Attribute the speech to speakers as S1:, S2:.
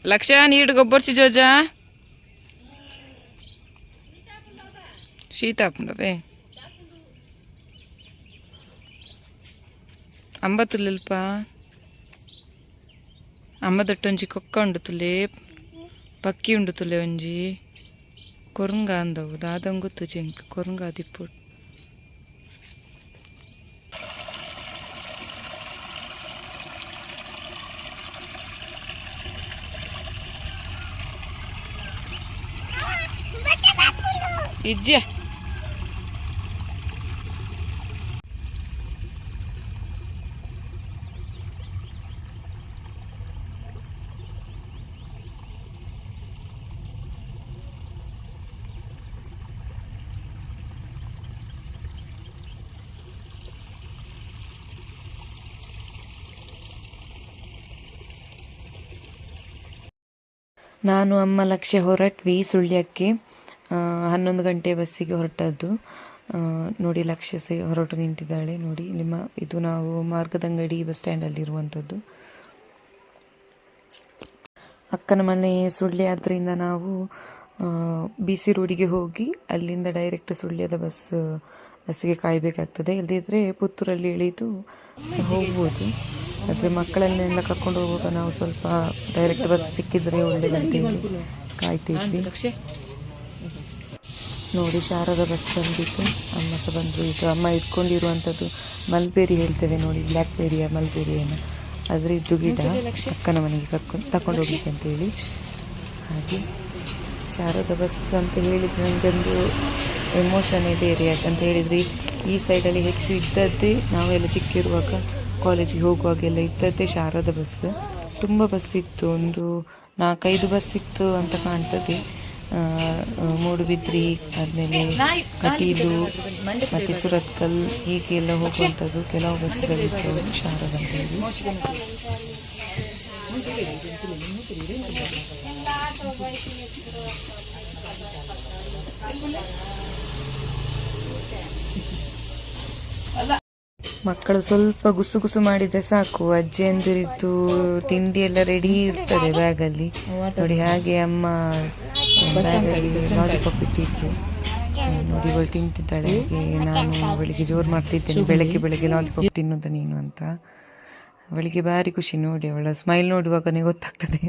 S1: ಲಕ್ಷ ನೀಡು ಗೊಬ್ಬರ್ಸಿ ಜೋಜ ಶೀತ ಹಾಕೊಂಡವೆ ಅಂಬತ್ತುಲ್ಪ ಅಂಬದೊಟ್ಟೊಂಜಿ ಕೊಕ್ಕ ಉಂಡು ತುಲೆ ಪಕ್ಕಿ ಉಂಡು ತುಲೆ ಒಂಜಿ ಕೊರಂಗ ಅಂದವು ದಾದಂಗುತ್ತು ಜಂಕ್ ಕೊರಂಗ ದಿಪ್ಪು ಇಜ್ಜ ನಾನು ಅಮ್ಮ ಲಕ್ಷ್ಯ ಹೊರಟ್ವಿ ಸುಳ್ಯಕ್ಕೆ 11 ಗಂಟೆ ಬಸ್ಸಿಗೆ ಹೊರಟದ್ದು. ನೋಡಿ ಲಕ್ಷ್ಯ ಹೊರಟು ನಿಂತಿದ್ದಾಳೆ ನೋಡಿ. ಇದು ನಾವು ಮಾರ್ಗದಂಗಡಿ ಬಸ್ ಸ್ಟ್ಯಾಂಡಲ್ಲಿ ಇರುವಂಥದ್ದು. ಅಕ್ಕನ ಮನೆ ಸುಳ್ಯ ಆದ್ದರಿಂದ ನಾವು BC ರೋಡಿಗೆ ಹೋಗಿ ಅಲ್ಲಿಂದ ಡೈರೆಕ್ಟ್ ಸುಳ್ಯದ ಬಸ್ಸಿಗೆ ಕಾಯಬೇಕಾಗ್ತದೆ. ಇಲ್ಲದಿದ್ದರೆ ಪುತ್ತೂರಲ್ಲಿ ಇಳಿದು ಹೋಗ್ಬೋದು. ಆದರೆ ಮಕ್ಕಳನ್ನೆಲ್ಲ ಕರ್ಕೊಂಡು ಹೋಗುವಾಗ ನಾವು ಸ್ವಲ್ಪ ಡೈರೆಕ್ಟ್ ಬಸ್ ಸಿಕ್ಕಿದ್ರೆ ಒಳ್ಳೆಯದಂತ ಹೇಳಿ ಕಾಯ್ತಿದ್ವಿ. ನೋಡಿ ಶಾರದ ಬಸ್ ಬಂದಿತ್ತು, ಅಮ್ಮ ಸಹ ಬಂದರು. ಈಗ ಅಮ್ಮ ಇಟ್ಕೊಂಡಿರುವಂಥದ್ದು ಮಲ್ಬೇರಿ ಹೇಳ್ತೇವೆ ನೋಡಿ, ಬ್ಲ್ಯಾಕ್ ಬೇರಿಯ ಮಲ್ಬೇರಿಯನ್ನು, ಅದರದ್ದು ಗಿಡ ಅಕ್ಕನ ಮನೆಗೆ ತಗೊಂಡು ಹೋಗ್ಲಿಕ್ಕೆ ಅಂತೇಳಿ. ಹಾಗೆ ಶಾರದ ಬಸ್ ಅಂತ ಹೇಳಿದರೆ ನನಗೊಂದು ಎಮೋಷನ್ನೇ ಬೇರೆ. ಯಾಕಂತ ಹೇಳಿದರೆ ಈ ಸೈಡಲ್ಲಿ ಹೆಚ್ಚು ಇದ್ದದ್ದೇ, ನಾವೆಲ್ಲ ಚಿಕ್ಕಿರುವಾಗ ಕಾಲೇಜಿಗೆ ಹೋಗುವಾಗೆಲ್ಲ ಇದ್ದದ್ದೇ ಶಾರದ ಬಸ್. ತುಂಬ ಬಸ್ ಇತ್ತು, ಒಂದು 4-5 ಬಸ್ ಇತ್ತು ಅಂತ ಕಾಣ್ತದೆ. ಮೂಡುಬಿದ್ರಿ ಆದಮೇಲೆ ಕಟೀಲು ಮತ್ತು ಸುರತ್ಕಲ್ ಹೀಗೆಲ್ಲ ಹೋಗುವಂಥದ್ದು ಕೆಲವು ಬಸ್ಗಳಿತ್ತು ಶಾರದ ಅಂತ ಹೇಳಿ. ಮಕ್ಕಳು ಸ್ವಲ್ಪ ಗುಸು ಗುಸು ಮಾಡಿದರೆ ಸಾಕು, ಅಜ್ಜಿಯಂದಿರಿದ್ದು ತಿಂಡಿ ಎಲ್ಲ ರೆಡಿ ಇರ್ತದೆ ಬ್ಯಾಗಲ್ಲಿ. ನೋಡಿ ಹಾಗೆ ಅಮ್ಮ ಬ್ಯಾಗಲ್ಲಿ ಲಾಲಿಪಾಪ್ ಇಟ್ಟಿದ್ರು ನೋಡಿ, ಇವಳು ತಿಂತಿದ್ದಾಳೆ. ಹಾಗೆ ನಾನು ಅವಳಿಗೆ ಜೋರು ಮಾಡ್ತಿದ್ದೇನೆ, ಬೆಳಗ್ಗೆ ಲಾಲಿಪಾಪ್ ತಿನ್ನೋದು ನೀನು ಅಂತ. ಅವಳಿಗೆ ಭಾರಿ ಖುಷಿ ನೋಡಿ, ಅವಳ ಸ್ಮೈಲ್ ನೋಡುವಾಗನೇ ಗೊತ್ತಾಗ್ತದೆ.